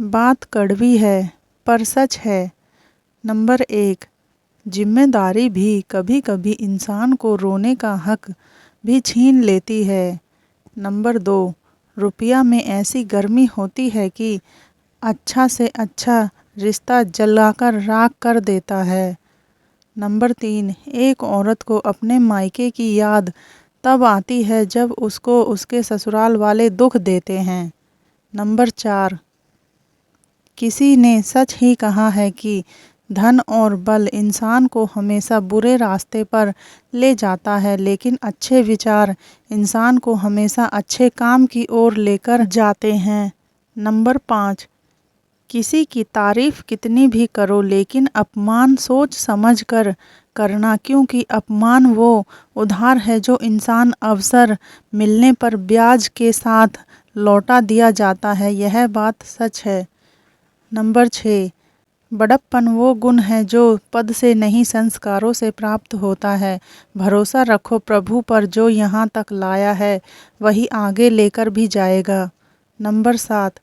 बात कड़वी है पर सच है। नंबर 1, जिम्मेदारी भी कभी कभी इंसान को रोने का हक भी छीन लेती है। नंबर 2, रुपया में ऐसी गर्मी होती है कि अच्छा से अच्छा रिश्ता जलाकर राख कर देता है। नंबर 3, एक औरत को अपने मायके की याद तब आती है जब उसको उसके ससुराल वाले दुख देते हैं। नंबर 4, किसी ने सच ही कहा है कि धन और बल इंसान को हमेशा बुरे रास्ते पर ले जाता है, लेकिन अच्छे विचार इंसान को हमेशा अच्छे काम की ओर लेकर जाते हैं। नंबर 5, किसी की तारीफ कितनी भी करो लेकिन अपमान सोच समझ कर करना, क्योंकि अपमान वो उधार है जो इंसान अवसर मिलने पर ब्याज के साथ लौटा दिया जाता है। यह बात सच है। नंबर 6, बड़प्पन वो गुण है जो पद से नहीं संस्कारों से प्राप्त होता है। भरोसा रखो प्रभु पर, जो यहाँ तक लाया है वही आगे लेकर भी जाएगा। नंबर 7,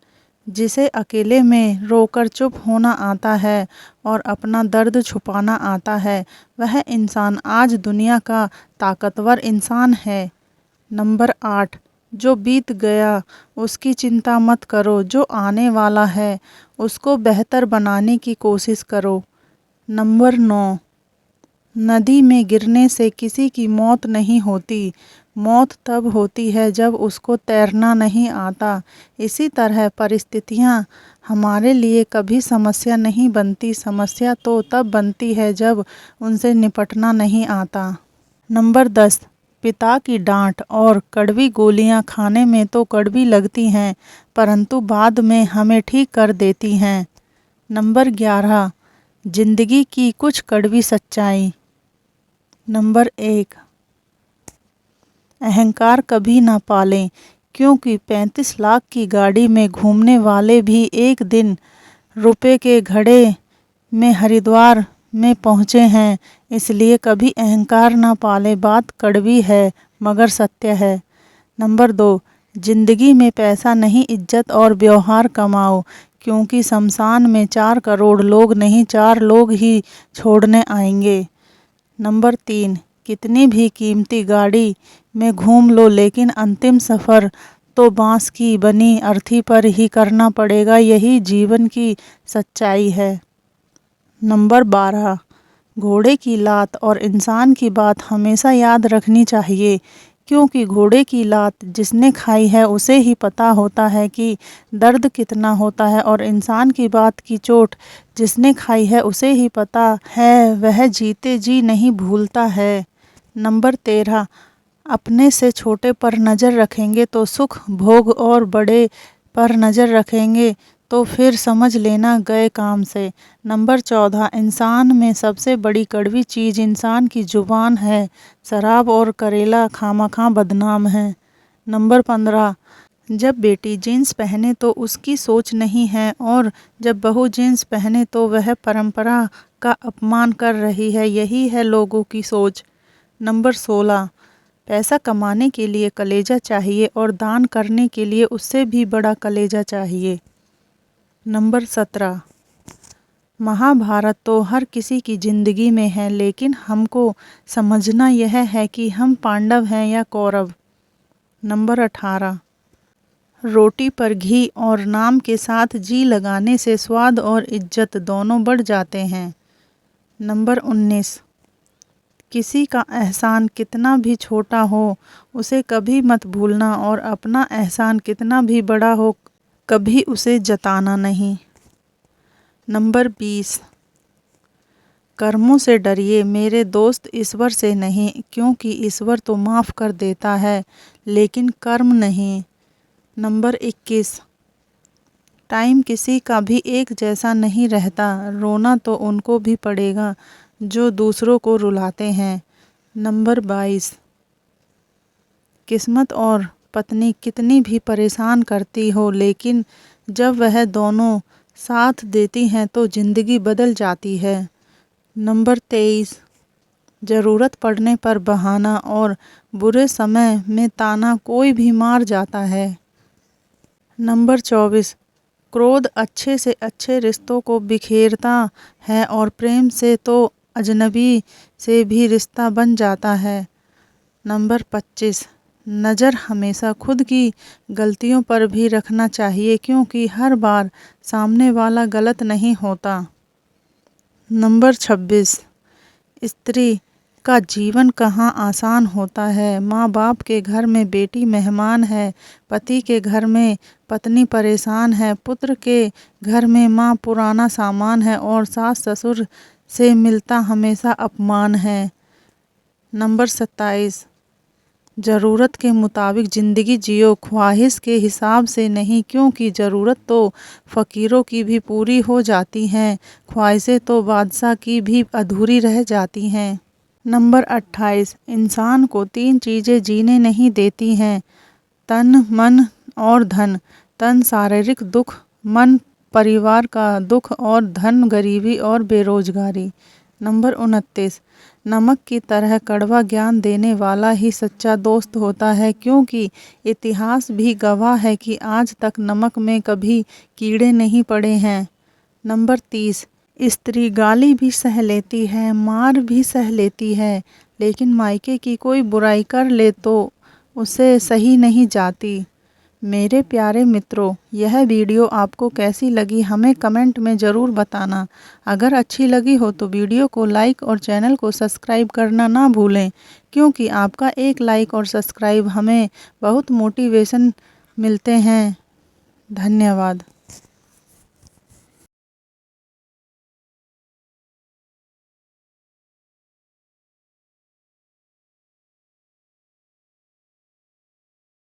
जिसे अकेले में रोकर चुप होना आता है और अपना दर्द छुपाना आता है, वह इंसान आज दुनिया का ताकतवर इंसान है। नंबर 8, जो बीत गया उसकी चिंता मत करो, जो आने वाला है उसको बेहतर बनाने की कोशिश करो। नंबर 9, नदी में गिरने से किसी की मौत नहीं होती, मौत तब होती है जब उसको तैरना नहीं आता। इसी तरह परिस्थितियाँ हमारे लिए कभी समस्या नहीं बनती, समस्या तो तब बनती है जब उनसे निपटना नहीं आता। नंबर 10, पिता की डांट और कड़वी गोलियां खाने में तो कड़वी लगती हैं, परंतु बाद में हमें ठीक कर देती हैं। नंबर 11, जिंदगी की कुछ कड़वी सच्चाई। नंबर 1, अहंकार कभी ना पालें, क्योंकि 35 लाख की गाड़ी में घूमने वाले भी एक दिन रुपए के घड़े में हरिद्वार में पहुँचे हैं। इसलिए कभी अहंकार ना पाले। बात कड़वी है मगर सत्य है। नंबर 2, जिंदगी में पैसा नहीं इज्जत और व्यवहार कमाओ, क्योंकि शमशान में 4 करोड़ लोग नहीं 4 लोग ही छोड़ने आएंगे। नंबर 3, कितनी भी कीमती गाड़ी में घूम लो लेकिन अंतिम सफ़र तो बांस की बनी अर्थी पर ही करना पड़ेगा। यही जीवन की सच्चाई है। नंबर 12, घोड़े की लात और इंसान की बात हमेशा याद रखनी चाहिए, क्योंकि घोड़े की लात जिसने खाई है उसे ही पता होता है कि दर्द कितना होता है, और इंसान की बात की चोट जिसने खाई है उसे ही पता है, वह जीते जी नहीं भूलता है। नंबर 13, अपने से छोटे पर नज़र रखेंगे तो सुख भोग, और बड़े पर नज़र रखेंगे तो फिर समझ लेना गए काम से। नंबर 14, इंसान में सबसे बड़ी कड़वी चीज़ इंसान की जुबान है। शराब और करेला खामखा बदनाम है। नंबर 15, जब बेटी जीन्स पहने तो उसकी सोच नहीं है, और जब बहू जीन्स पहने तो वह परंपरा का अपमान कर रही है। यही है लोगों की सोच। नंबर 16, पैसा कमाने के लिए कलेजा चाहिए और दान करने के लिए उससे भी बड़ा कलेजा चाहिए। नंबर 17, महाभारत तो हर किसी की ज़िंदगी में है, लेकिन हमको समझना यह है कि हम पांडव हैं या कौरव। नंबर 18, रोटी पर घी और नाम के साथ जी लगाने से स्वाद और इज्जत दोनों बढ़ जाते हैं। नंबर 19, किसी का एहसान कितना भी छोटा हो उसे कभी मत भूलना, और अपना एहसान कितना भी बड़ा हो कभी उसे जताना नहीं। नंबर 20, कर्मों से डरिए मेरे दोस्त, ईश्वर से नहीं, क्योंकि ईश्वर तो माफ़ कर देता है लेकिन कर्म नहीं। नंबर 21, टाइम किसी का भी एक जैसा नहीं रहता, रोना तो उनको भी पड़ेगा जो दूसरों को रुलाते हैं। नंबर 22, किस्मत और पत्नी कितनी भी परेशान करती हो, लेकिन जब वह दोनों साथ देती हैं तो ज़िंदगी बदल जाती है। नंबर 23, ज़रूरत पड़ने पर बहाना और बुरे समय में ताना कोई भी मार जाता है। नंबर 24, क्रोध अच्छे से अच्छे रिश्तों को बिखेरता है और प्रेम से तो अजनबी से भी रिश्ता बन जाता है। नंबर 25, नज़र हमेशा खुद की गलतियों पर भी रखना चाहिए क्योंकि हर बार सामने वाला गलत नहीं होता। नंबर 26, स्त्री का जीवन कहाँ आसान होता है। माँ बाप के घर में बेटी मेहमान है, पति के घर में पत्नी परेशान है, पुत्र के घर में माँ पुराना सामान है और सास ससुर से मिलता हमेशा अपमान है। नंबर 27, ज़रूरत के मुताबिक ज़िंदगी जियो, ख्वाहिश के हिसाब से नहीं क्योंकि ज़रूरत तो फ़कीरों की भी पूरी हो जाती हैं, ख्वाहिशें तो बादशाह की भी अधूरी रह जाती हैं। नंबर 28, इंसान को 3 चीज़ें जीने नहीं देती हैं, तन मन और धन। तन शारीरिक दुख, मन परिवार का दुख और धन गरीबी और बेरोजगारी। नंबर 29, नमक की तरह कड़वा ज्ञान देने वाला ही सच्चा दोस्त होता है क्योंकि इतिहास भी गवाह है कि आज तक नमक में कभी कीड़े नहीं पड़े हैं। नंबर 30, स्त्री गाली भी सह लेती है, मार भी सह लेती है, लेकिन मायके की कोई बुराई कर ले तो उसे सही नहीं जाती। मेरे प्यारे मित्रों, यह वीडियो आपको कैसी लगी हमें कमेंट में ज़रूर बताना। अगर अच्छी लगी हो तो वीडियो को लाइक और चैनल को सब्सक्राइब करना ना भूलें क्योंकि आपका एक लाइक और सब्सक्राइब हमें बहुत मोटिवेशन मिलते हैं। धन्यवाद।